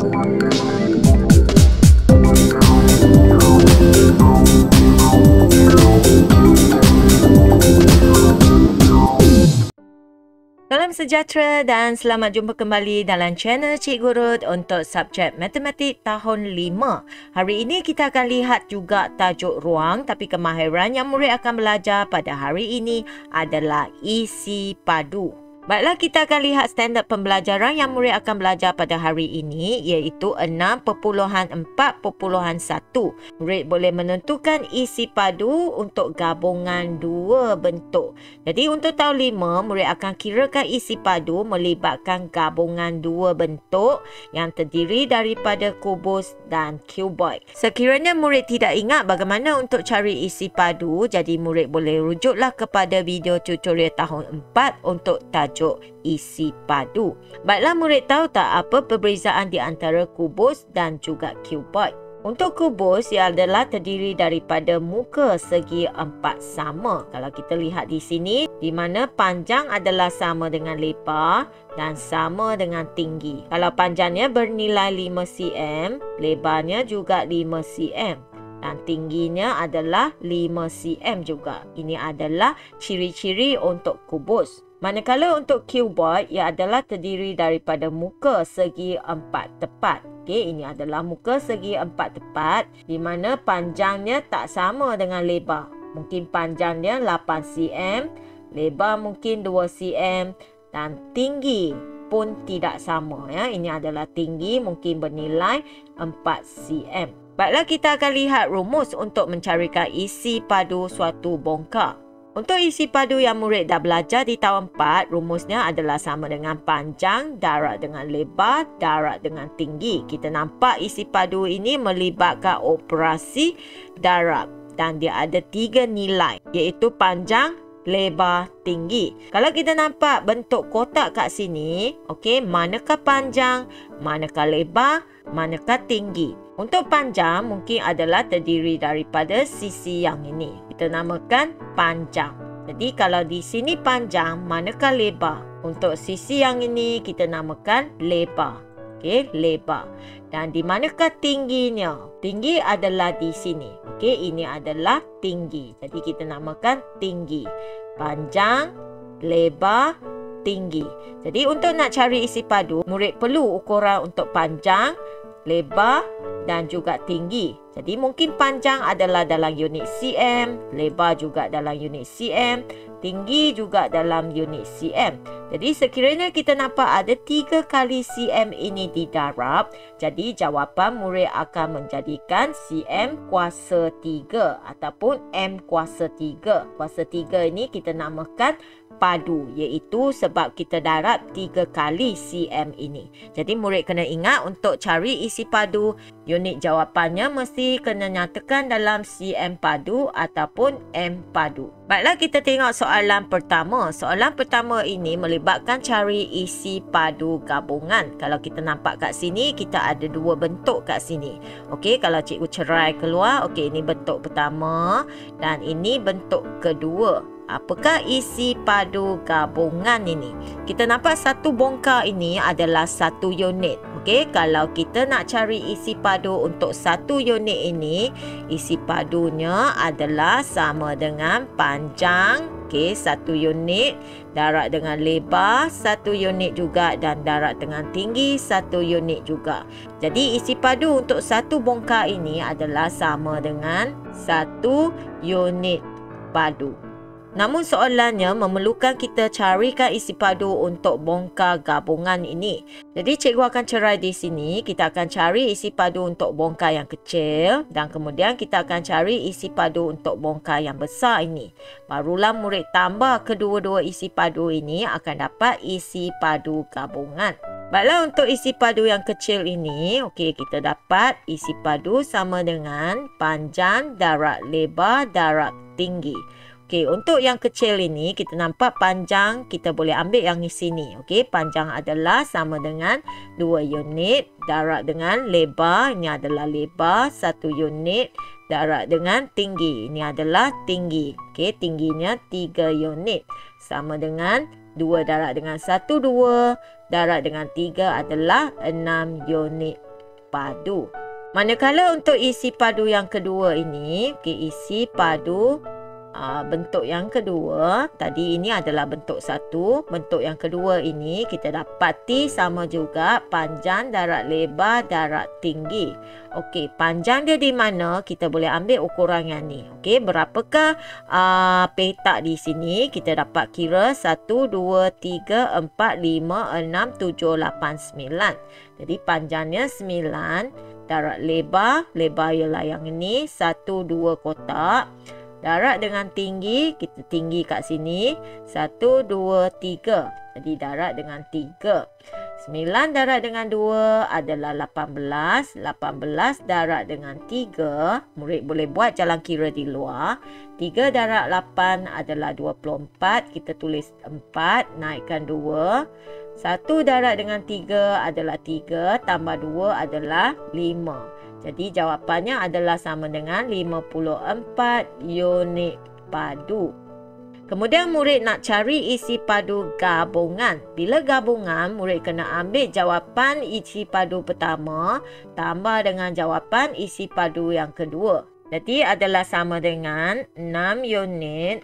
Salam sejahtera dan selamat jumpa kembali dalam channel Cikgu Ruth untuk subjek Matematik tahun 5. Hari ini kita akan lihat juga tajuk ruang, tapi kemahiran yang murid akan belajar pada hari ini adalah isi padu. Baiklah, kita akan lihat standard pembelajaran yang murid akan belajar pada hari ini, iaitu 6.4.1. Murid boleh menentukan isi padu untuk gabungan dua bentuk. Jadi untuk tahun 5, murid akan kirakan isi padu melibatkan gabungan dua bentuk yang terdiri daripada kubus dan cuboid. Sekiranya murid tidak ingat bagaimana untuk cari isi padu, jadi murid boleh rujuklah kepada video tutorial tahun 4 untuk tajuk isi padu. Baiklah, murid tahu tak apa perbezaan di antara kubus dan juga cuboid? Untuk kubus, ia adalah terdiri daripada muka segi 4 sama. Kalau kita lihat di sini, di mana panjang adalah sama dengan lebar dan sama dengan tinggi. Kalau panjangnya bernilai 5 cm, lebarnya juga 5 cm. Dan tingginya adalah 5 cm juga. Ini adalah ciri-ciri untuk kubus. Manakala untuk cuboid, ia adalah terdiri daripada muka segi 4 tepat. Okey, ini adalah muka segi 4 tepat di mana panjangnya tak sama dengan lebar. Mungkin panjangnya 8 cm, lebar mungkin 2 cm dan tinggi pun tidak sama ya. Ini adalah tinggi mungkin bernilai 4 cm. Baiklah, kita akan lihat rumus untuk mencarikan isi padu suatu bongkar. Untuk isi padu yang murid dah belajar di tahun 4, rumusnya adalah sama dengan panjang darab dengan lebar darab dengan tinggi. Kita nampak isi padu ini melibatkan operasi darab dan dia ada 3 nilai, iaitu panjang, lebar, tinggi. Kalau kita nampak bentuk kotak kat sini, okey, manakah panjang, manakah lebar, manakah tinggi? Untuk panjang mungkin adalah terdiri daripada sisi yang ini. Kita namakan panjang. Jadi kalau di sini panjang, manakah lebar? Untuk sisi yang ini kita namakan lebar. Okey, lebar. Dan di manakah tingginya? Tinggi adalah di sini. Okey, ini adalah tinggi. Jadi kita namakan tinggi. Panjang, lebar, tinggi. Jadi untuk nak cari isi padu, murid perlu ukuran untuk panjang, lebar dan juga tinggi. Jadi mungkin panjang adalah dalam unit cm, lebar juga dalam unit cm, tinggi juga dalam unit cm. Jadi sekiranya kita nampak ada 3 kali cm ini didarab, jadi jawapan murid akan menjadikan cm kuasa 3 ataupun m kuasa 3. Kuasa 3 ini kita namakan padu, iaitu sebab kita darab 3 kali cm ini. Jadi murid kena ingat untuk cari isi padu, unit jawapannya mesti kena nyatakan dalam cm padu ataupun m padu. Baiklah, kita tengok soalan pertama. Soalan pertama ini melibatkan cari isi padu gabungan. Kalau kita nampak kat sini, kita ada 2 bentuk kat sini. Okey, kalau cikgu cerai keluar, okey, ini bentuk pertama dan ini bentuk kedua. Apakah isi padu gabungan ini? Kita nampak satu bongkar ini adalah 1 unit. Okey, kalau kita nak cari isi padu untuk 1 unit ini, isi padunya adalah sama dengan panjang, okey, 1 unit, darab dengan lebar 1 unit juga dan darab dengan tinggi 1 unit juga. Jadi isi padu untuk satu bongkar ini adalah sama dengan 1 unit padu. Namun soalannya memerlukan kita carikan isi padu untuk bongkar gabungan ini. Jadi cikgu akan cerai di sini. Kita akan cari isi padu untuk bongkar yang kecil dan kemudian kita akan cari isi padu untuk bongkar yang besar ini. Barulah murid tambah kedua-dua isi padu ini akan dapat isi padu gabungan. Baiklah, untuk isi padu yang kecil ini, okey, kita dapat isi padu sama dengan panjang darab lebar darab tinggi. Okey, untuk yang kecil ini kita nampak panjang, kita boleh ambil yang di sini. Okey, panjang adalah sama dengan 2 unit darab dengan lebar, ini adalah lebar 1 unit darab dengan tinggi, ini adalah tinggi. Okey, tingginya 3 unit sama dengan 2 darab dengan 1 2 darab dengan 3 adalah 6 unit. padu. Manakala untuk isi padu yang kedua ini, isi padu bentuk yang kedua, tadi ini adalah bentuk satu. Bentuk yang kedua ini kita dapati sama juga panjang, darat lebar, darat tinggi. Okey, panjang dia di mana? Kita boleh ambil ukuran yang ni. Okey, berapakah petak di sini? Kita dapat kira 1, 2, 3, 4, 5, 6, 7, 8, 9. Jadi panjangnya 9. Darat lebar ialah yang ini, 1, 2 kotak. Darat dengan tinggi, kita tinggi kat sini, 1, 2, 3. Jadi darat dengan 3. 9 darat dengan 2 adalah 18. 18 darat dengan 3. Murid boleh buat jalan kira di luar. 3 darat 8 adalah 24. Kita tulis 4, naikkan 2. 1 darat dengan 3 adalah 3. Tambah 2 adalah 5. Jadi jawapannya adalah sama dengan 54 unit padu. Kemudian murid nak cari isi padu gabungan. Bila gabungan, murid kena ambil jawapan isi padu pertama tambah dengan jawapan isi padu yang kedua. Jadi adalah sama dengan 6 unit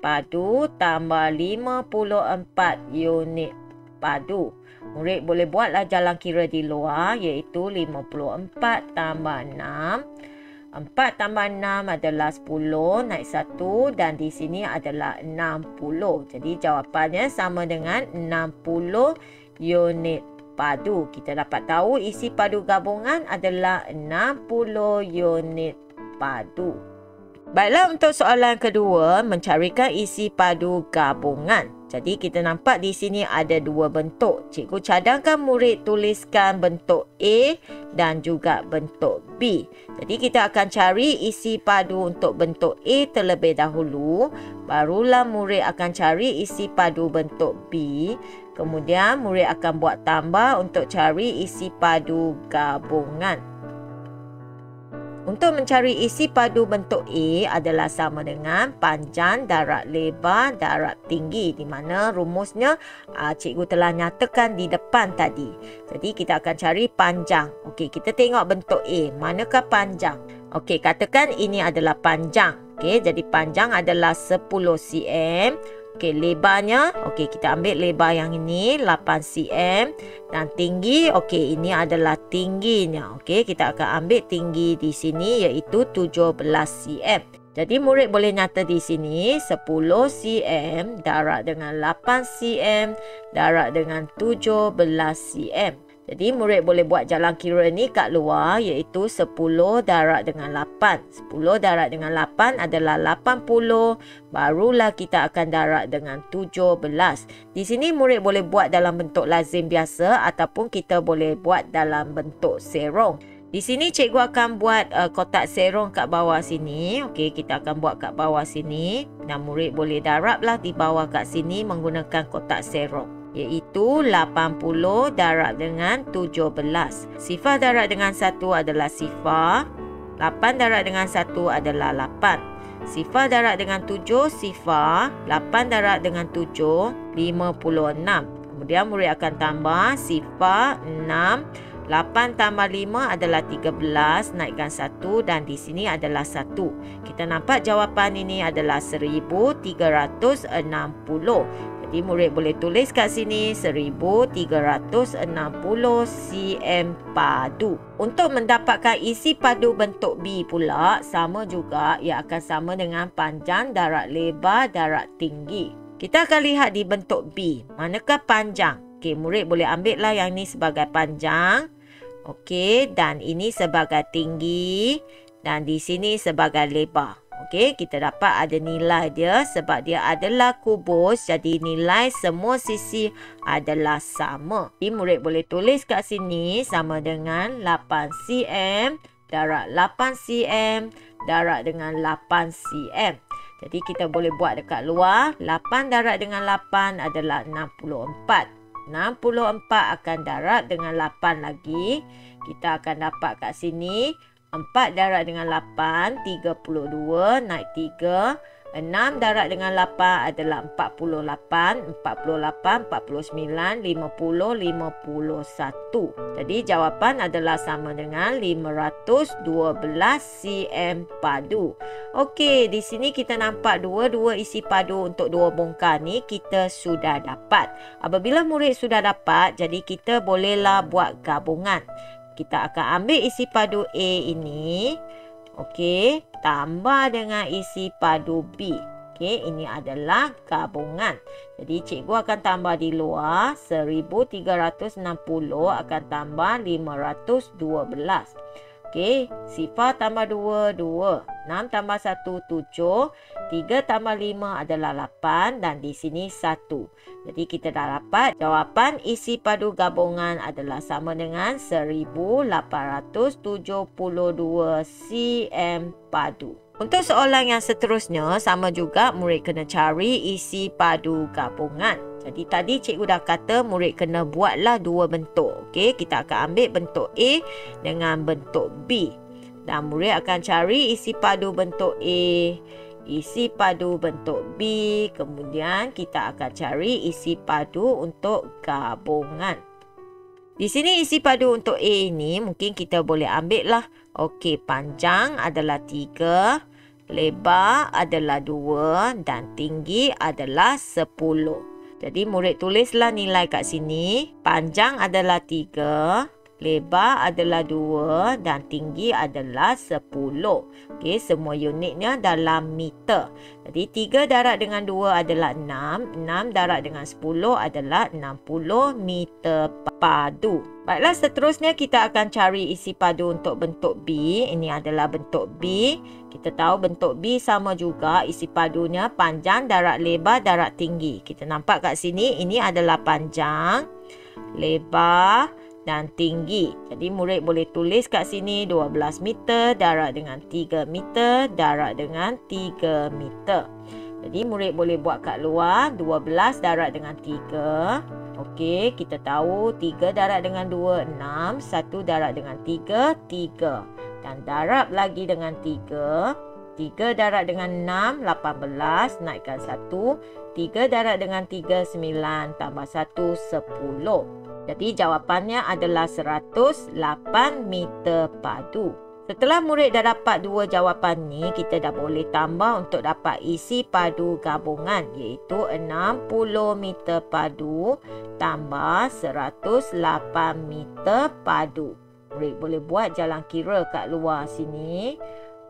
padu tambah 54 unit padu. Murid boleh buatlah jalan kira di luar, iaitu 54 tambah 6. 4 tambah 6 adalah 10, naik 1 dan di sini adalah 60. Jadi jawapannya sama dengan 60 unit padu. Kita dapat tahu isi padu gabungan adalah 60 unit padu. Baiklah, untuk soalan kedua, mencarikan isi padu gabungan. Jadi kita nampak di sini ada dua bentuk. Cikgu cadangkan murid tuliskan bentuk A dan juga bentuk B. Jadi kita akan cari isi padu untuk bentuk A terlebih dahulu. Barulah murid akan cari isi padu bentuk B. Kemudian murid akan buat tambah untuk cari isi padu gabungan. Untuk mencari isi padu bentuk A adalah sama dengan panjang, darat lebar, darat tinggi, di mana rumusnya cikgu telah nyatakan di depan tadi. Jadi kita akan cari panjang. Okey, kita tengok bentuk A. Manakah panjang? Okey, katakan ini adalah panjang. Okey, jadi panjang adalah 10 cm. Okey, lebarnya, okey, kita ambil lebar yang ini 8 cm dan tinggi, okey, ini adalah tingginya. Okey, kita akan ambil tinggi di sini iaitu 17 cm. Jadi murid boleh nyata di sini 10 cm darat dengan 8 cm darat dengan 17 cm. Jadi murid boleh buat jalan kira ni kat luar iaitu 10 darat dengan 8. 10 darat dengan 8 adalah 80. Barulah kita akan darat dengan 17. Di sini murid boleh buat dalam bentuk lazim biasa ataupun kita boleh buat dalam bentuk serong. Di sini cikgu akan buat kotak serong kat bawah sini. Okey, kita akan buat kat bawah sini. Dan murid boleh darablah di bawah kat sini menggunakan kotak serong. Iaitu 80 darab dengan 17. Sifar darab dengan 1 adalah sifar. 8 darab dengan 1 adalah 8. Sifar darab dengan 7 sifar. 8 darab dengan 7 56. Kemudian murid akan tambah sifar 6. 8 tambah 5 adalah 13, naikkan 1 dan di sini adalah 1. Kita nampak jawapan ini adalah 1360. Jadi murid boleh tulis kat sini 1360 cm padu. Untuk mendapatkan isi padu bentuk B pula, sama juga, ia akan sama dengan panjang, darat lebar, darat tinggi. Kita akan lihat di bentuk B, manakah panjang? Okey, murid boleh ambil lah yang ni sebagai panjang. Okey, dan ini sebagai tinggi dan di sini sebagai lebar. Okey, kita dapat ada nilai dia sebab dia adalah kubus. Jadi nilai semua sisi adalah sama. Jadi murid boleh tulis kat sini sama dengan 8 cm, darat 8 cm, darat dengan 8 cm. Jadi kita boleh buat dekat luar. 8 darat dengan 8 adalah 64. 64 akan darat dengan 8 lagi. Kita akan dapat kat sini 4 darat dengan 8, 32, naik 3. 6 darab dengan 8 adalah 48. 48, 49, 50, 51. Jadi jawapan adalah sama dengan 512 cm padu. Okey, di sini kita nampak dua isi padu untuk dua bongkar ni kita sudah dapat. Apabila murid sudah dapat, jadi kita bolehlah buat gabungan. Kita akan ambil isi padu A ini. Okey, tambah dengan isi padu B. Okey, ini adalah gabungan. Jadi cikgu akan tambah di luar 1360 akan tambah 512. Okey, sifar tambah 2, 2. 6 tambah 1, 7. 3 tambah 5 adalah 8 dan di sini 1. Jadi kita dah dapat jawapan isi padu gabungan adalah sama dengan 1872 cm padu. Untuk soalan yang seterusnya, sama juga murid kena cari isi padu gabungan. Jadi tadi cikgu dah kata murid kena buatlah dua bentuk. Okey, kita akan ambil bentuk A dengan bentuk B. Dan murid akan cari isi padu bentuk A, isi padu bentuk B. Kemudian kita akan cari isi padu untuk gabungan. Di sini isi padu untuk A ini mungkin kita boleh ambil lah. Okey, panjang adalah 3, lebar adalah 2 dan tinggi adalah 10. Jadi murid tulislah nilai kat sini. Panjang adalah 3, lebar adalah 2 dan tinggi adalah 10. Okey, semua unitnya dalam meter. Jadi 3 darab dengan 2 adalah 6. 6 darab dengan 10 adalah 60 meter padu. Baiklah, seterusnya kita akan cari isi padu untuk bentuk B. Ini adalah bentuk B. Kita tahu bentuk B sama juga isi padunya panjang darab lebar darab tinggi. Kita nampak kat sini ini adalah panjang, lebar dan tinggi. Jadi murid boleh tulis kat sini 12 meter darab dengan 3 meter darab dengan 3 meter. Jadi murid boleh buat kat luar 12 darab dengan 3. Okey, kita tahu 3 darab dengan 2, 6. 1 darab dengan 3, 3. Dan darab lagi dengan 3. 3 darab dengan 6, 18. Naikkan 1. 3 darab dengan 3, 9. Tambah 1, 10. Jadi jawapannya adalah 108 meter padu. Setelah murid dah dapat dua jawapan ni, kita dah boleh tambah untuk dapat isi padu gabungan, iaitu 60 meter padu tambah 108 meter padu. Murid boleh buat jalan kira kat luar sini.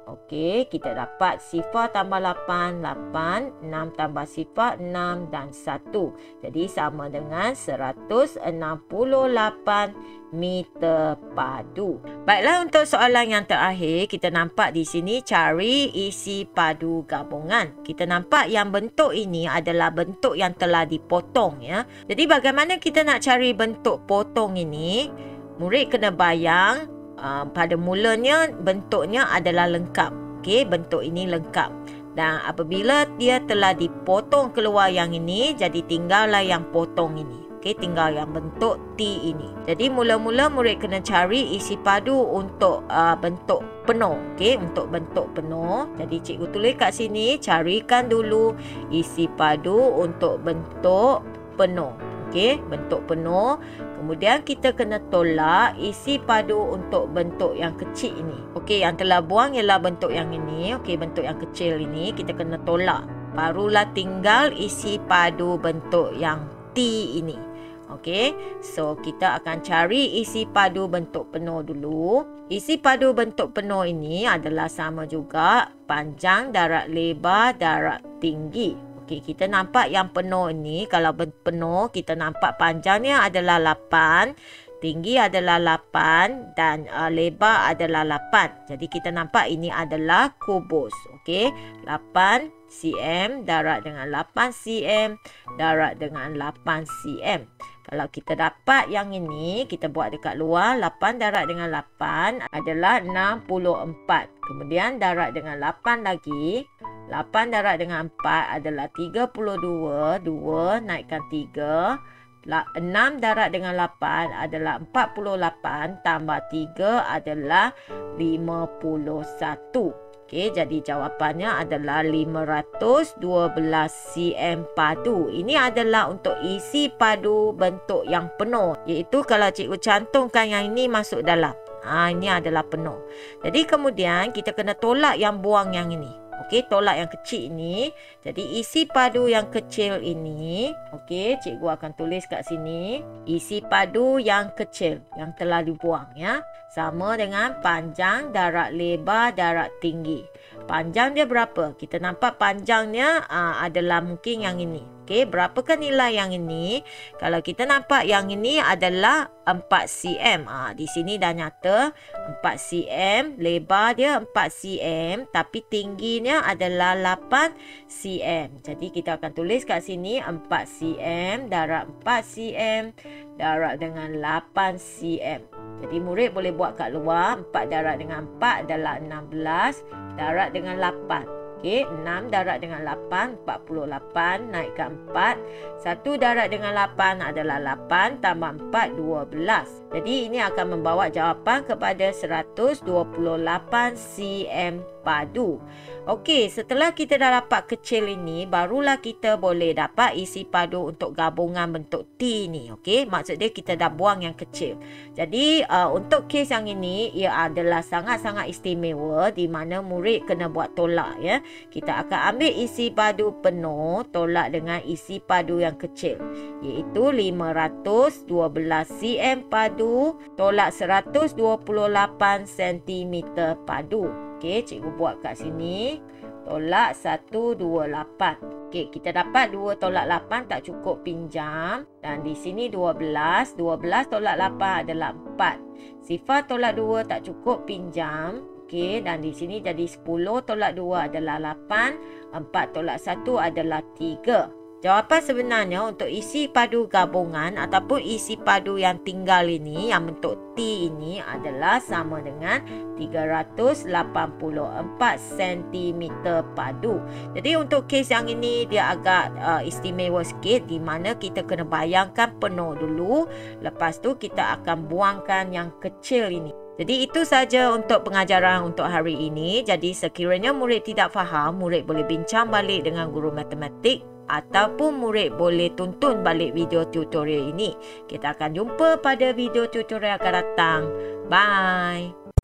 Okey, kita dapat sifar tambah 8, 8, 6 tambah sifar 6 dan 1. Jadi sama dengan 168 meter padu. Baiklah, untuk soalan yang terakhir, kita nampak di sini cari isi padu gabungan. Kita nampak yang bentuk ini adalah bentuk yang telah dipotong ya. Jadi bagaimana kita nak cari bentuk potong ini? Murid kena bayang pada mulanya bentuknya adalah lengkap. Okey, bentuk ini lengkap. Dan apabila dia telah dipotong keluar yang ini, jadi tinggallah yang potong ini. Okey, tinggal yang bentuk T ini. Jadi mula-mula murid kena cari isi padu untuk bentuk penuh. Okey, untuk bentuk penuh. Jadi cikgu tulis kat sini, carikan dulu isi padu untuk bentuk penuh. Okey, bentuk penuh. Kemudian kita kena tolak isi padu untuk bentuk yang kecil ini. Okey, yang telah buang ialah bentuk yang ini. Okey, bentuk yang kecil ini kita kena tolak. Barulah tinggal isi padu bentuk yang T ini. Okey, so kita akan cari isi padu bentuk penuh dulu. Isi padu bentuk penuh ini adalah sama juga panjang darab lebar darab tinggi. Okey, kita nampak yang penuh ini, kalau penuh kita nampak panjangnya adalah 8, tinggi adalah 8 dan lebar adalah 8. Jadi kita nampak ini adalah kubus. Okey, 8 cm darab dengan 8 cm darab dengan 8 cm. Kalau kita dapat yang ini, kita buat dekat luar. 8 darab dengan 8 adalah 64. Kemudian darab dengan 8 lagi. 8 darab dengan 4 adalah 32. 2 naikkan 3. 6 darab dengan 8 adalah 48. Tambah 3 adalah 51. Okey, jadi jawapannya adalah 512 cm padu. Ini adalah untuk isi padu bentuk yang penuh. Iaitu kalau cikgu cantumkan yang ini masuk dalam. Ini adalah penuh. Jadi kemudian kita kena tolak yang buang yang ini. Okey, tolak yang kecil ini. Jadi isi padu yang kecil ini, okey, cikgu akan tulis kat sini. Isi padu yang kecil yang telah dibuang ya. Sama dengan panjang, darat lebar, darat tinggi. Panjang dia berapa? Kita nampak panjangnya adalah mungkin yang ini. Okey, berapakah nilai yang ini? Kalau kita nampak yang ini adalah 4 cm. Di sini dah nyata 4 cm. Lebar dia 4 cm. Tapi tingginya adalah 8 cm. Jadi kita akan tulis kat sini 4 cm. Darat 4 cm. Darat dengan 8 cm. Jadi murid boleh buat kat luar. 4 darat dengan 4 adalah 16. Darat dengan 8. Okey, 6 darat dengan 8, 48, naikkan 4. 1 darat dengan 8 adalah 8, tambah 4, 12. Jadi ini akan membawa jawapan kepada 128 cm padu. Okey, setelah kita dah dapat kecil ini, barulah kita boleh dapat isi padu untuk gabungan bentuk T ni. Okey, maksud dia kita dah buang yang kecil. Jadi untuk kes yang ini, ia adalah sangat-sangat istimewa di mana murid kena buat tolak ya. Kita akan ambil isi padu penuh, tolak dengan isi padu yang kecil. Iaitu 512 cm padu, tolak 128 cm padu. Okey, cikgu buat kat sini. Tolak 128. Okey, kita dapat 2 tolak 8 tak cukup pinjam. Dan di sini 12. 12 tolak 8 adalah 4. Sifar tolak 2 tak cukup pinjam. Okey, dan di sini jadi 10 tolak 2 adalah 8. 4 tolak 1 adalah 3. Jawapan sebenarnya untuk isi padu gabungan ataupun isi padu yang tinggal ini, yang bentuk T ini adalah sama dengan 384 cm padu. Jadi untuk kes yang ini dia agak istimewa sikit di mana kita kena bayangkan penuh dulu. Lepas tu kita akan buangkan yang kecil ini. Jadi itu saja untuk pengajaran untuk hari ini. Jadi sekiranya murid tidak faham, murid boleh bincang balik dengan guru matematik ataupun murid boleh tonton balik video tutorial ini. Kita akan jumpa pada video tutorial akan datang. Bye!